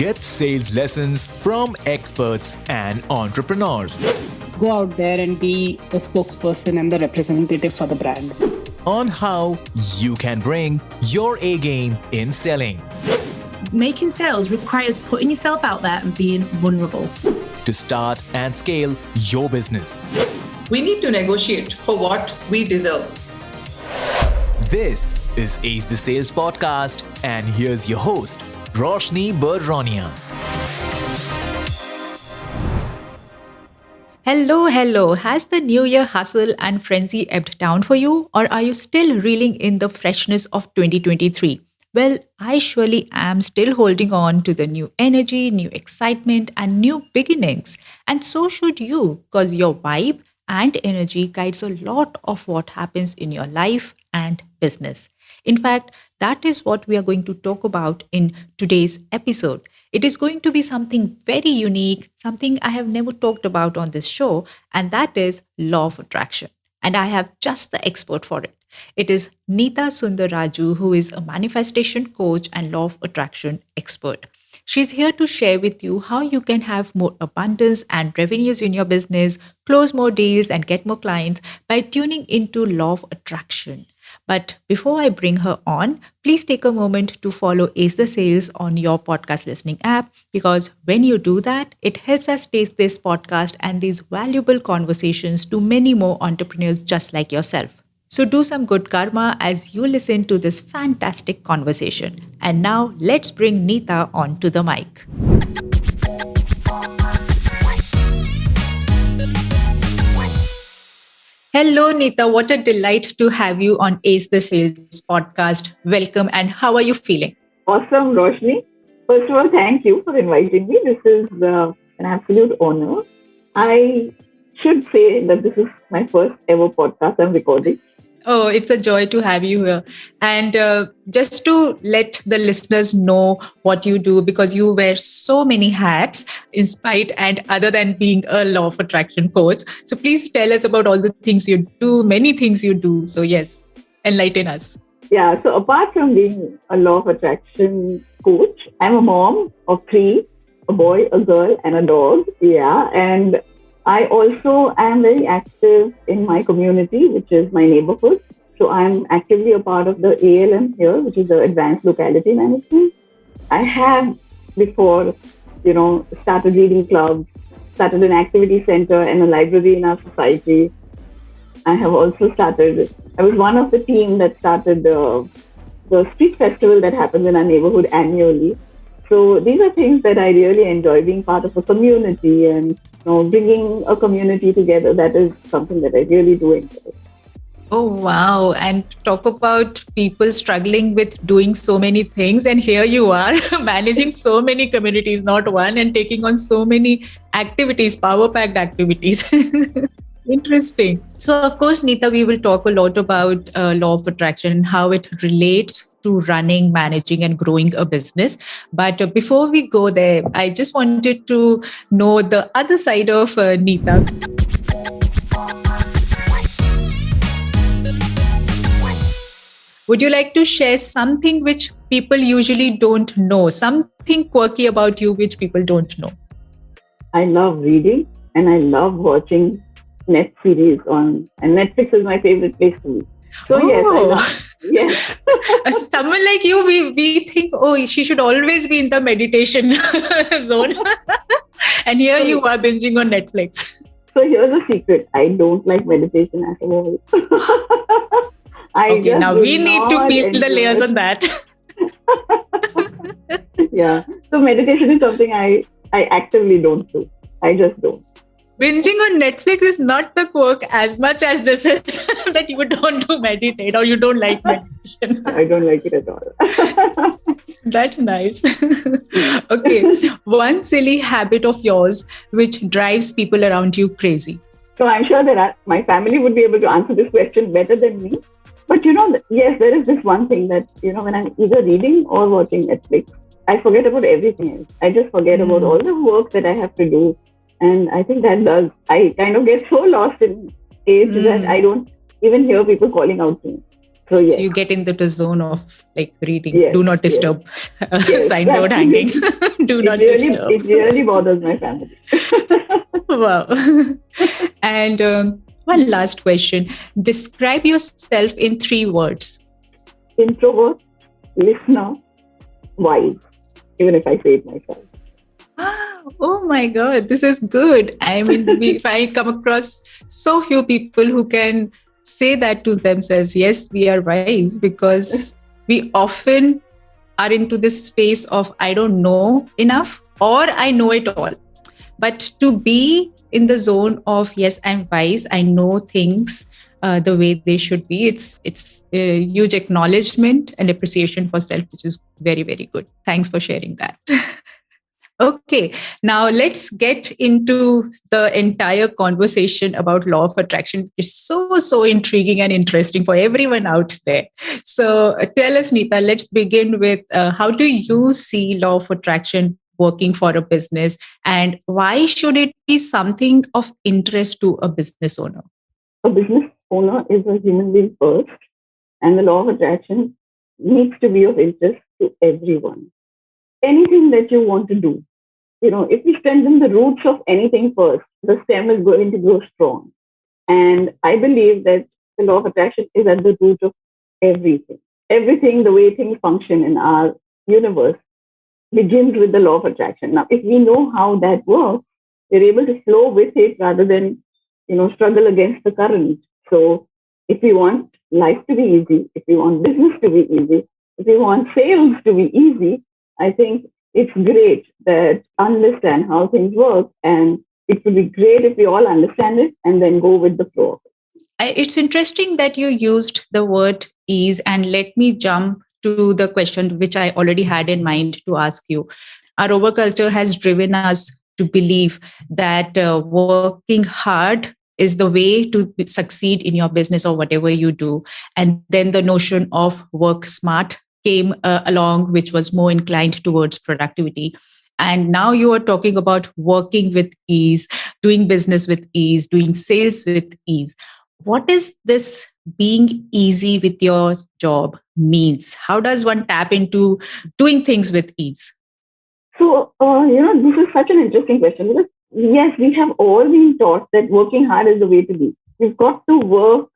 Get sales lessons from experts and entrepreneurs. Go out there and be the spokesperson and the representative for the brand. On how you can bring your A game in selling. Making sales requires putting yourself out there and being vulnerable. To start and scale your business. We need to negotiate for what we deserve. This is Ace the Sales Podcast, and here's your host, Roshni Baronia. Hello. Has the New Year hustle and frenzy ebbed down for you, or are you still reeling in the freshness of 2023? Well, I surely am still holding on to the new energy, new excitement, and new beginnings. And so should you, because your vibe and energy guides a lot of what happens in your life and business. In fact, that is what we are going to talk about in today's episode. It is going to be something very unique, something I have never talked about on this show, and that is law of attraction. And I have just the expert for it. It is Nita Sundararaju, who is a manifestation coach and law of attraction expert. She's here to share with you how you can have more abundance and revenues in your business, close more deals, and get more clients by tuning into law of attraction. But before I bring her on, please take a moment to follow Ace the Sales on your podcast listening app, because when you do that, it helps us take this podcast and these valuable conversations to many more entrepreneurs just like yourself. So do some good karma as you listen to this fantastic conversation. And now let's bring Nita onto the mic. Hello, Nita. What a delight to have you on Ace the Sales podcast. Welcome. And how are you feeling? Awesome, Roshni. First of all, thank you for inviting me. This is an absolute honor. I should say that this is my first ever podcast I'm recording. Oh, it's a joy to have you here. And just to let the listeners know what you do, because you wear so many hats in spite and other than being a law of attraction coach. So please tell us about all the things you do, many things you do. So yes, enlighten us. Yeah, so apart from being a law of attraction coach, I'm a mom of 3, a boy, a girl, and a dog. Yeah, and I also am very active in my community, which is my neighborhood. So I'm actively a part of the ALM here, which is the Advanced Locality Management. I have before, started reading clubs, started an activity center and a library in our society. I have also I was one of the team that started the street festival that happens in our neighborhood annually. So these are things that I really enjoy, being part of a community and bringing a community together. That is something that I really do enjoy. Oh, wow. And talk about people struggling with doing so many things. And here you are managing so many communities, not one, and taking on so many activities, power-packed activities. Interesting. So, of course, Nita, we will talk a lot about law of attraction and how it relates to running, managing, and growing a business. But before we go there, I just wanted to know the other side of Nita. Would you like to share something which people usually don't know, something quirky about you which people don't know? I love reading and I love watching net series and Netflix is my favorite place to be. So yes, I love. Yes. Someone like you, we think, she should always be in the meditation zone. And here you are binging on Netflix. So here's a secret. I don't like meditation at all. Okay, now we need to peel the layers on that. Yeah. So meditation is something I actively don't do. I just don't. Binging on Netflix is not the quirk as much as this is that you don't do meditate or you don't like meditation. I don't like it at all. That's nice. Okay. One silly habit of yours which drives people around you crazy. So I'm sure that my family would be able to answer this question better than me. But yes, there is this one thing that, when I'm either reading or watching Netflix, I forget about everything else. I just forget about all the work that I have to do. And I think I kind of get so lost in it that I don't even hear people calling out to me. So yes. So you get into the zone of like reading. Yes, Do not disturb. Yes, Signboard hanging. Do not disturb. It really bothers my family. Wow. And one last question. Describe yourself in 3 words. Introvert, listener, wise, even if I say it myself. Oh my God, this is good. I mean, if I come across so few people who can say that to themselves, yes, we are wise, because we often are into this space of I don't know enough or I know it all. But to be in the zone of yes, I'm wise, I know things the way they should be, it's a huge acknowledgement and appreciation for self, which is very, very good. Thanks for sharing that. Okay, now let's get into the entire conversation about law of attraction. It's so intriguing and interesting for everyone out there. So tell us, Nita, let's begin with how do you see law of attraction working for a business, and why should it be something of interest to a business owner? A business owner is a human being first, and the law of attraction needs to be of interest to everyone. Anything that you want to do, if you strengthen the roots of anything first, the stem is going to grow strong. And I believe that the law of attraction is at the root of everything. Everything, the way things function in our universe, begins with the law of attraction. Now, if we know how that works, we're able to flow with it rather than, struggle against the current. So if we want life to be easy, if we want business to be easy, if we want sales to be easy, I think it's great that understand how things work, and it would be great if we all understand it and then go with the flow. It's interesting that you used the word ease, and let me jump to the question which I already had in mind to ask you. Our overculture has driven us to believe that working hard is the way to succeed in your business or whatever you do. And then the notion of work smart came along, which was more inclined towards productivity. And now you are talking about working with ease, doing business with ease, doing sales with ease. What is this being easy with your job means? How does one tap into doing things with ease? So, this is such an interesting question, because yes, we have all been taught that working hard is the way to be. You've got to work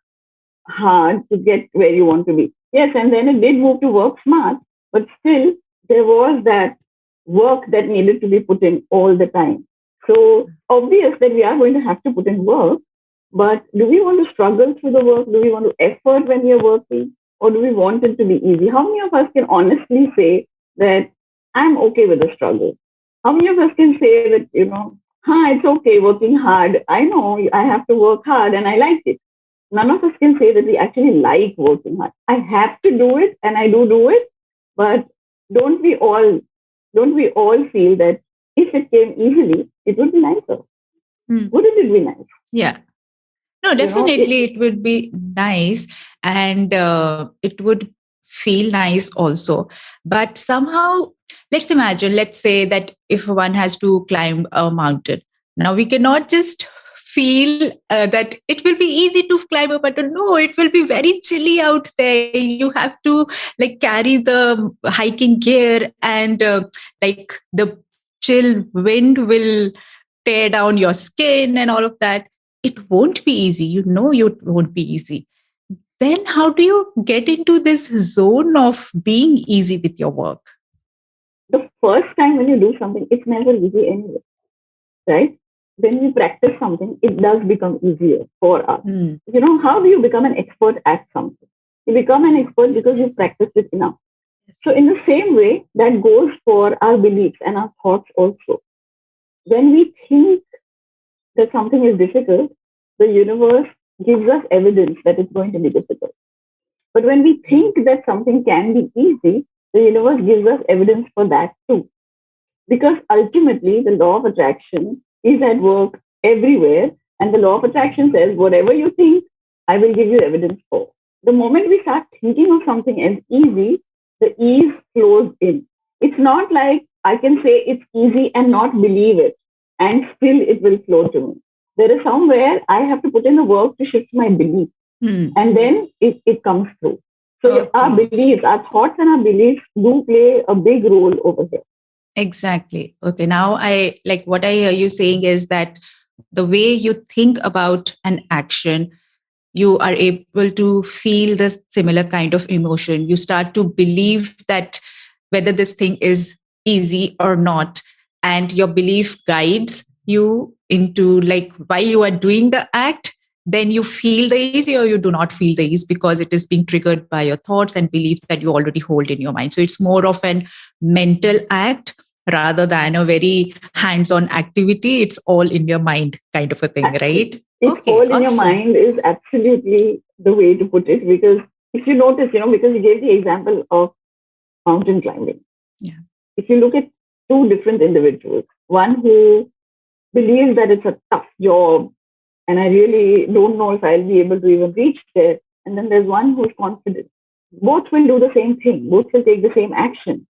hard to get where you want to be. Yes, and then it did move to work smart, but still there was that work that needed to be put in all the time. So obvious that we are going to have to put in work, but do we want to struggle through the work? Do we want to effort when we are working? Or do we want it to be easy? How many of us can honestly say that I'm okay with the struggle? How many of us can say that, it's okay working hard. I know I have to work hard and I like it. None of us can say that we actually like working hard. I have to do it and I do it, but don't we all feel that if it came easily, it would be nicer? Wouldn't it be nice? Yeah. No, definitely it would be nice, and it would feel nice also. But somehow, let's say that if one has to climb a mountain, now we cannot just feel that it will be easy to climb a mountain. No, it will be very chilly out there. You have to carry the hiking gear, and the chill wind will tear down your skin and all of that. It won't be easy. It won't be easy. Then how do you get into this zone of being easy with your work? The first time when you do something, it's never easy anyway, right? When you practice something, it does become easier for us. How do you become an expert at something? You become an expert because you practice it enough. So in the same way, that goes for our beliefs and our thoughts also. When we think that something is difficult, the universe gives us evidence that it's going to be difficult. But when we think that something can be easy, the universe gives us evidence for that too. Because ultimately, the law of attraction is at work everywhere. And the law of attraction says, whatever you think, I will give you evidence for. The moment we start thinking of something as easy, the ease flows in. It's not like I can say it's easy and not believe it, and still it will flow to me. There is somewhere I have to put in the work to shift my belief, and then it comes through. So our beliefs, our thoughts and our beliefs do play a big role over here. Exactly. Okay. Now I like what I hear you saying is that the way you think about an action, you are able to feel the similar kind of emotion. You start to believe that whether this thing is easy or not. And your belief guides you into like while you are doing the act, then you feel the ease or you do not feel the ease because it is being triggered by your thoughts and beliefs that you already hold in your mind. So it's more of an mental act rather than a very hands-on activity. It's all in your mind kind of a thing, right? It's all in your mind is absolutely the way to put it, because if you notice, because you gave the example of mountain climbing. Yeah. If you look at two different individuals, one who believes that it's a tough job and I really don't know if I'll be able to even reach there. And then there's one who's confident. Both will do the same thing. Both will take the same action,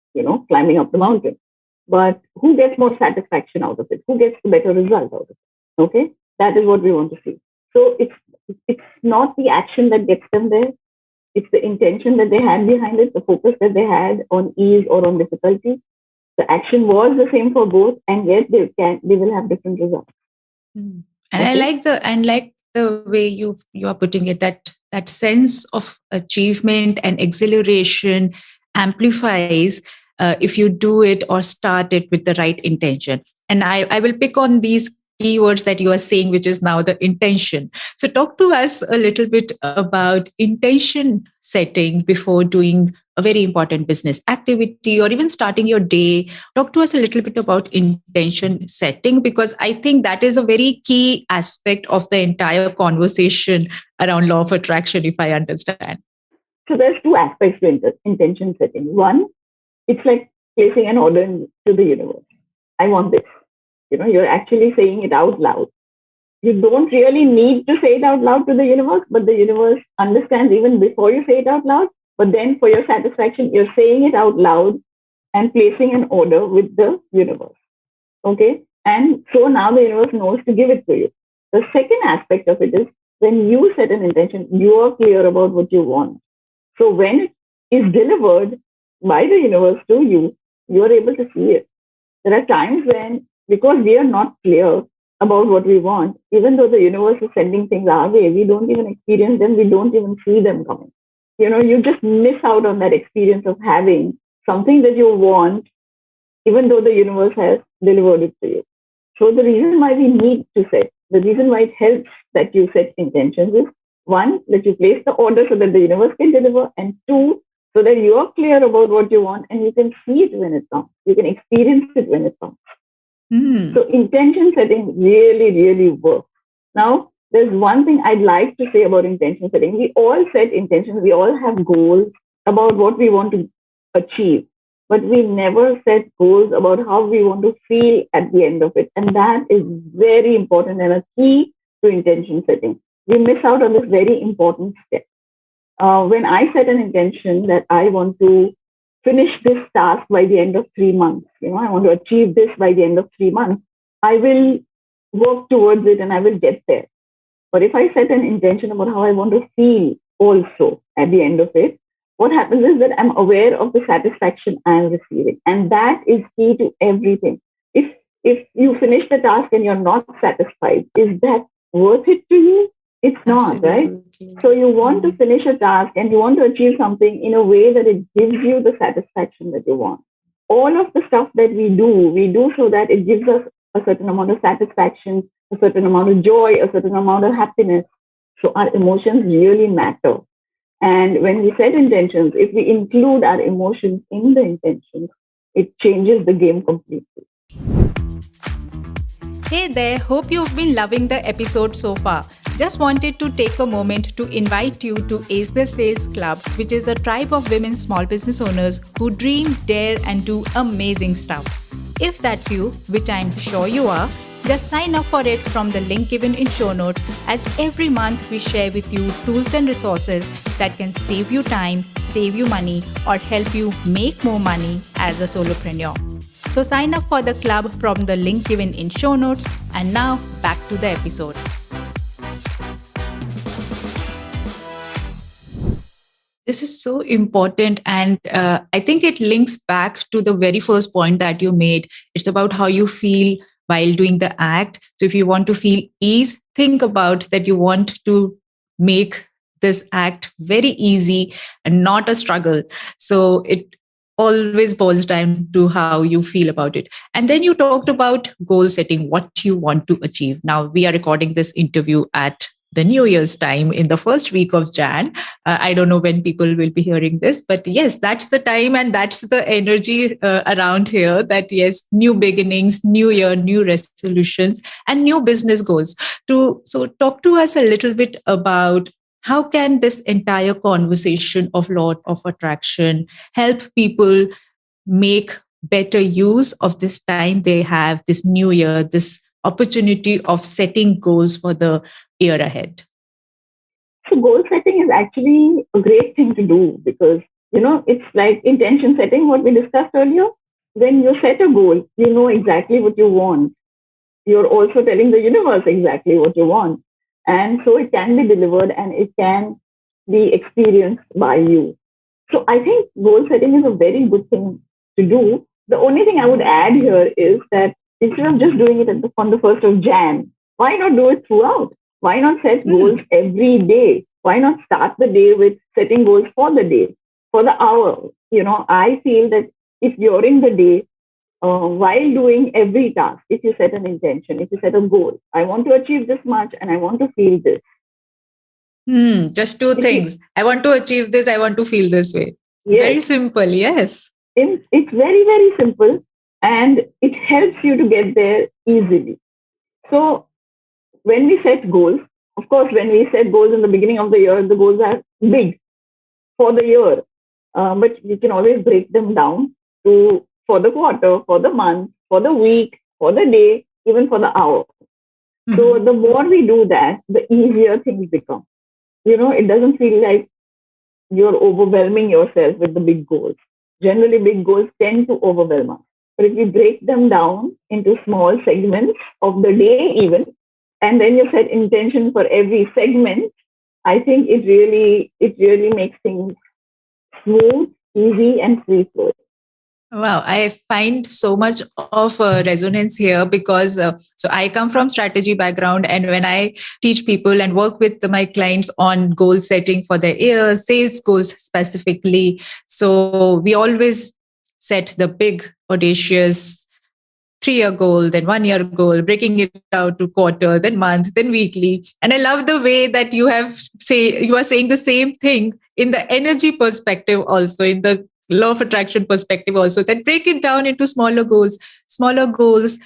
climbing up the mountain. But who gets more satisfaction out of it? Who gets the better result out of it? Okay? That is what we want to see. So it's not the action that gets them there. It's the intention that they had behind it, the focus that they had on ease or on difficulty. The action was the same for both, and yet they will have different results. And okay. I like the way you are putting it, that sense of achievement and exhilaration amplifies if you do it or start it with the right intention. And I will pick on these keywords that you are saying, which is now the intention. So talk to us a little bit about intention setting before doing a very important business activity or even starting your day. Talk to us a little bit about intention setting, because I think that is a very key aspect of the entire conversation around law of attraction, if I understand. So there's two aspects to intention setting. One, it's like placing an order to the universe. I want this. You're actually saying it out loud. You don't really need to say it out loud to the universe, but the universe understands even before you say it out loud. But then for your satisfaction, you're saying it out loud and placing an order with the universe. Okay? And so now the universe knows to give it to you. The second aspect of it is when you set an intention, you are clear about what you want. So when it is delivered by the universe to you, you are able to see it. There are times when, because we are not clear about what we want, even though the universe is sending things our way, we don't even experience them, we don't even see them coming. You just miss out on that experience of having something that you want, even though the universe has delivered it to you. So the reason why we need to set, the reason why it helps that you set intentions is, one, that you place the order so that the universe can deliver, and two, so that you are clear about what you want and you can see it when it comes. You can experience it when it comes. So intention setting really, really works. Now, there's one thing I'd like to say about intention setting. We all set intentions. We all have goals about what we want to achieve, but we never set goals about how we want to feel at the end of it. And that is very important and a key to intention setting. We miss out on this very important step. When I set an intention that I want to finish this task by the end of 3 months, I want to achieve this by the end of 3 months, I will work towards it and I will get there. But if I set an intention about how I want to feel also at the end of it, what happens is that I'm aware of the satisfaction I'm receiving. And that is key to everything. If you finish the task and you're not satisfied, is that worth it to you? It's not, right? So you want to finish a task and you want to achieve something in a way that it gives you the satisfaction that you want. All of the stuff that we do so that it gives us a certain amount of satisfaction, a certain amount of joy, a certain amount of happiness. So our emotions really matter. And when we set intentions, if we include our emotions in the intentions, it changes the game completely. Hey there, hope you've been loving the episode so far. Just wanted to take a moment to invite you to Ace the Sales Club, which is a tribe of women small business owners who dream, dare, and do amazing stuff. If that's you, which I'm sure you are, just sign up for it from the link given in show notes, as every month we share with you tools and resources that can save you time, save you money, or help you make more money as a solopreneur. So sign up for the club from the link given in show notes. And now back to the episode. This is so important. And I think it links back to the very first point that you made. It's about how you feel while doing the act. So if you want to feel ease, think about that you want to make this act very easy and not a struggle. So it always boils down to how you feel about it. And then you talked about goal setting, what you want to achieve. Now, we are recording this interview at the New Year's time in the first week of Jan. I don't know when people will be hearing this, but yes, that's the time and that's the energy around here that yes, new beginnings, new year, new resolutions, and new business goals. So talk to us a little bit about how can this entire conversation of law of attraction help people make better use of this time they have, this new year, this opportunity of setting goals for the year ahead? So goal setting is actually a great thing to do because, it's like intention setting, what we discussed earlier. When you set a goal, you know exactly what you want. You're also telling the universe exactly what you want. And so it can be delivered and it can be experienced by you. So I think goal setting is a very good thing to do. The only thing I would add here is that instead of just doing it on the 1st of Jan, why not do it throughout? Why not set goals every day? Why not start the day with setting goals for the day, for the hour? I feel that if during the day, while doing every task, if you set an intention, if you set a goal, I want to achieve this much and I want to feel this. Just two things. I want to achieve this. I want to feel this way. Yes. Very simple. Yes. It's very, very simple and it helps you to get there easily. So when we set goals, of course, when we set goals in the beginning of the year, the goals are big for the year. But you can always break them down for the quarter, for the month, for the week, for the day, even for the hour. Mm-hmm. So the more we do that, the easier things become. It doesn't feel like you're overwhelming yourself with the big goals. Generally, big goals tend to overwhelm us. But if you break them down into small segments of the day even, and then you set intention for every segment, I think it really makes things smooth, easy, and free flowing. Wow, I find so much of resonance here because so I come from strategy background, and when I teach people and work with my clients on goal setting for their year, sales goals specifically, so we always set the big audacious 3-year goal, then 1-year goal, breaking it out to quarter, then month, then weekly. And I love the way that you are saying the same thing in the energy perspective, also in the law of attraction perspective, also that break it down into smaller goals,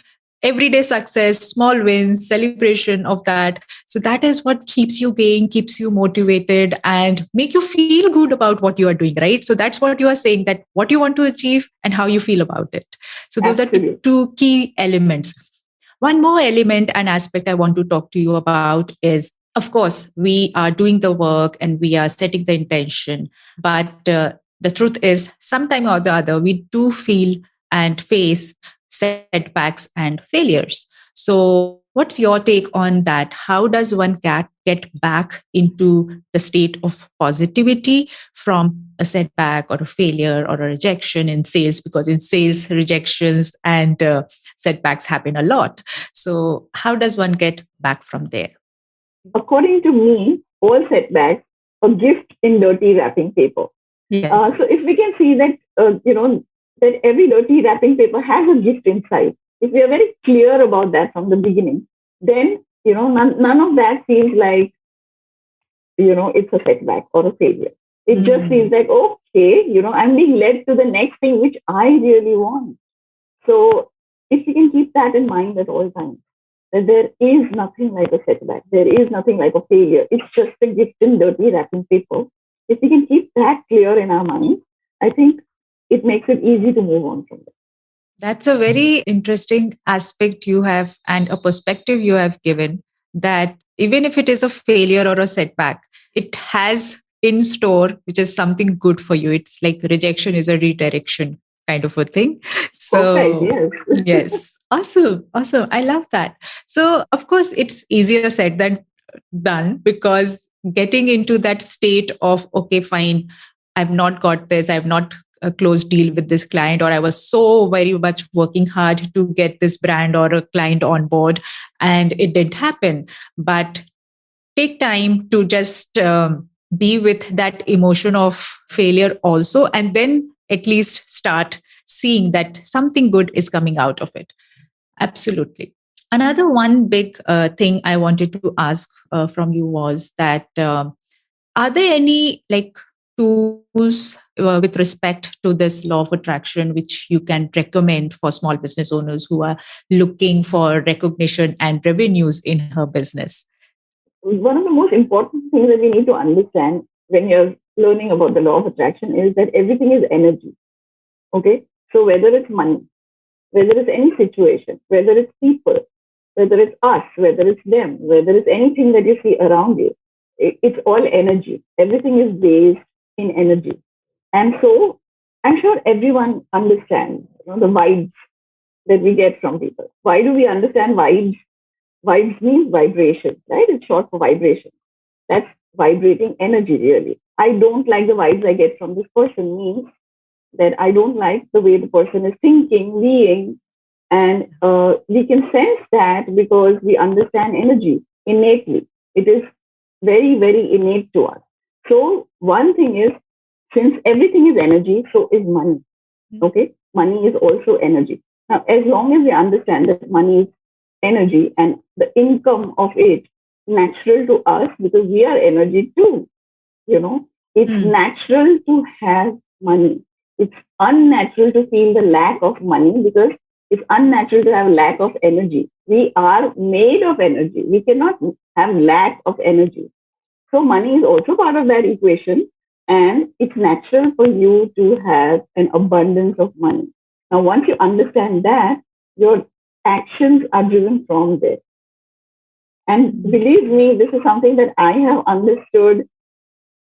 everyday success, small wins, celebration of that. So that is what keeps you going, keeps you motivated, and make you feel good about what you are doing, right? So that's what you are saying, that what you want to achieve and how you feel about it. So those Absolutely. are two key elements. One more element and aspect I want to talk to you about is, of course, we are doing the work and we are setting the intention, but the truth is, sometime or the other, we do feel and face setbacks and failures. So what's your take on that? How does one get back into the state of positivity from a setback or a failure or a rejection in sales? Because in sales, rejections and setbacks happen a lot. So how does one get back from there? According to me, all setbacks are a gift in dirty wrapping paper. Yes. So if we can see that, that every dirty wrapping paper has a gift inside, if we are very clear about that from the beginning, then, none of that feels like, it's a setback or a failure. It just feels like, okay, I'm being led to the next thing, which I really want. So if we can keep that in mind at all times, that there is nothing like a setback. There is nothing like a failure. It's just a gift in dirty wrapping paper. If we can keep that clear in our mind, I think it makes it easy to move on from there. That's a very interesting aspect you have and a perspective you have given, that even if it is a failure or a setback, it has in store, which is something good for you. It's like rejection is a redirection kind of a thing. So, perfect, yes. Yes. Awesome. I love that. So, of course, it's easier said than done, because getting into that state of, okay, fine, I've not got this, I've not a close deal with this client, or I was so very much working hard to get this brand or a client on board and it didn't happen. But take time to just be with that emotion of failure also, and then at least start seeing that something good is coming out of it. Absolutely. Another one big thing I wanted to ask from you was that are there any like tools with respect to this law of attraction which you can recommend for small business owners who are looking for recognition and revenues in her business? One of the most important things that we need to understand when you're learning about the law of attraction is that everything is energy. Okay? So whether it's money, whether it's any situation, whether it's people, whether it's us, whether it's them, whether it's anything that you see around you, it's all energy. Everything is based in energy. And so I'm sure everyone understands the vibes that we get from people. Why do we understand vibes? Vibes means vibration, right? It's short for vibration. That's vibrating energy, really. I don't like the vibes I get from this person means that I don't like the way the person is thinking, being, and we can sense that because we understand energy innately. It is very, very innate to us. So one thing is, since everything is energy, so is money. Okay? Money is also energy. Now, as long as we understand that money is energy and the income of it natural to us because we are energy too, it's natural to have money. It's unnatural to feel the lack of money because it's unnatural to have lack of energy. We are made of energy. We cannot have lack of energy. So money is also part of that equation, and it's natural for you to have an abundance of money. Now, once you understand that, your actions are driven from there. And believe me, this is something that I have understood.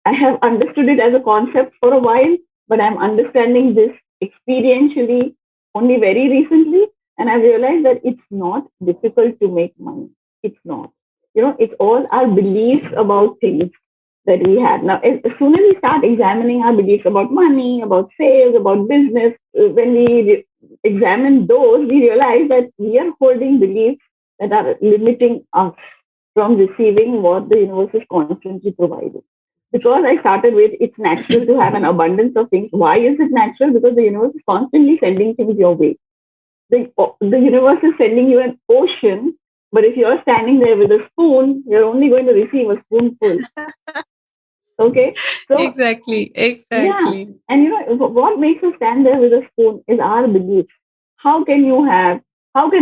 I have understood it as a concept for a while, but I'm understanding this experientially only very recently. And I realized that it's not difficult to make money. It's not. It's all our beliefs about things that we have. Now, as soon as we start examining our beliefs about money, about sales, about business, when we examine those, we realize that we are holding beliefs that are limiting us from receiving what the universe is constantly providing. Because I started with it's natural to have an abundance of things. Why is it natural? Because the universe is constantly sending things your way. The universe is sending you an ocean, but if you're standing there with a spoon, you're only going to receive a spoonful. Okay? So Exactly. yeah. And what makes us stand there with a spoon is our beliefs. How can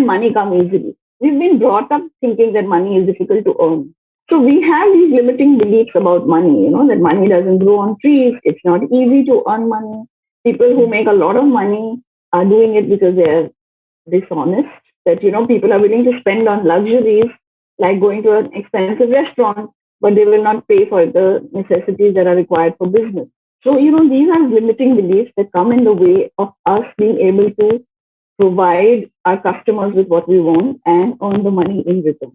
money come easily? We've been brought up thinking that money is difficult to earn. So we have these limiting beliefs about money, that money doesn't grow on trees. It's not easy to earn money. People who make a lot of money are doing it because they're dishonest. That, people are willing to spend on luxuries like going to an expensive restaurant, but they will not pay for the necessities that are required for business. So, these are limiting beliefs that come in the way of us being able to provide our customers with what we want and earn the money in return.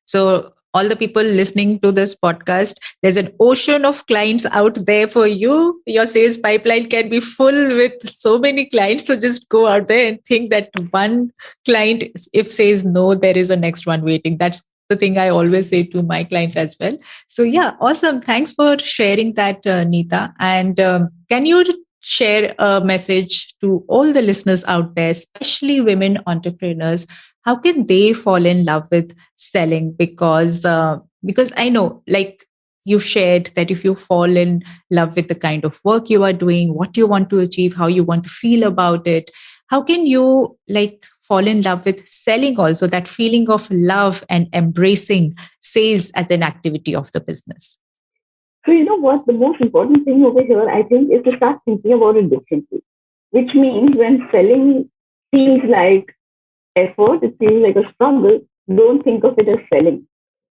So, all the people listening to this podcast, there's an ocean of clients out there for you. Your sales pipeline can be full with so many clients. So just go out there and think that one client, if says no, there is a next one waiting. That's the thing I always say to my clients as well. So yeah, awesome. Thanks for sharing that, Nita. And can you share a message to all the listeners out there, especially women entrepreneurs? How can they fall in love with selling? Because I know, like you've shared, that if you fall in love with the kind of work you are doing, what you want to achieve, how you want to feel about it, how can you fall in love with selling also, that feeling of love and embracing sales as an activity of the business? So what? The most important thing over here, I think, is to start thinking about it differently, which means when selling feels like effort, it feels like a struggle, don't think of it as selling.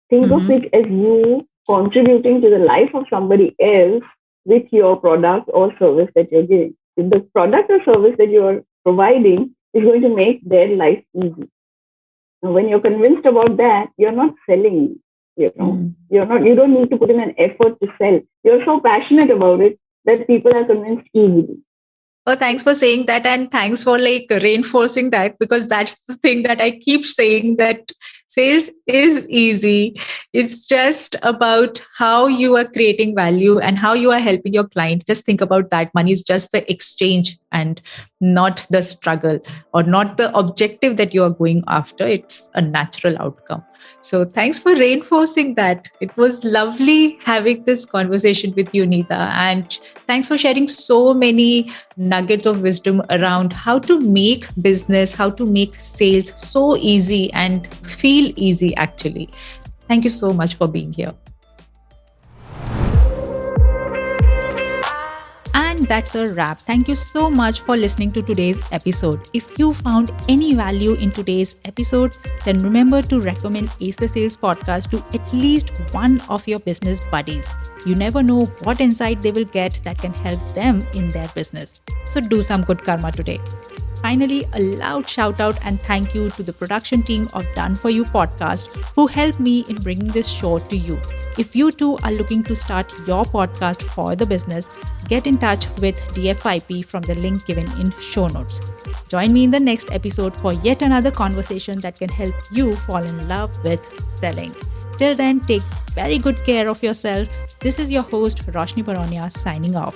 Think of it as you contributing to the life of somebody else with your product or service that you're giving. If the product or service that you're providing is going to make their life easy. Now, when you're convinced about that, you're not selling. You don't need to put in an effort to sell. You're so passionate about it that people are convinced easily. Oh, thanks for saying that. And thanks for reinforcing that, because that's the thing that I keep saying, that sales is easy. It's just about how you are creating value and how you are helping your client. Just think about that. Money is just the exchange and not the struggle, or not the objective that you are going after. It's a natural outcome. So thanks for reinforcing that. It was lovely having this conversation with you, Nita. And thanks for sharing so many nuggets of wisdom around how to make business, how to make sales so easy and feel easy, actually. Thank you so much for being here. And that's a wrap. Thank you so much for listening to today's episode. If you found any value in today's episode, then remember to recommend Ace the Sales podcast to at least one of your business buddies. You never know what insight they will get that can help them in their business. So do some good karma today. Finally, a loud shout out and thank you to the production team of Done For You podcast who helped me in bringing this show to you. If you too are looking to start your podcast for the business, get in touch with DFIP from the link given in show notes. Join me in the next episode for yet another conversation that can help you fall in love with selling. Till then, take very good care of yourself. This is your host, Roshni Baronia, signing off.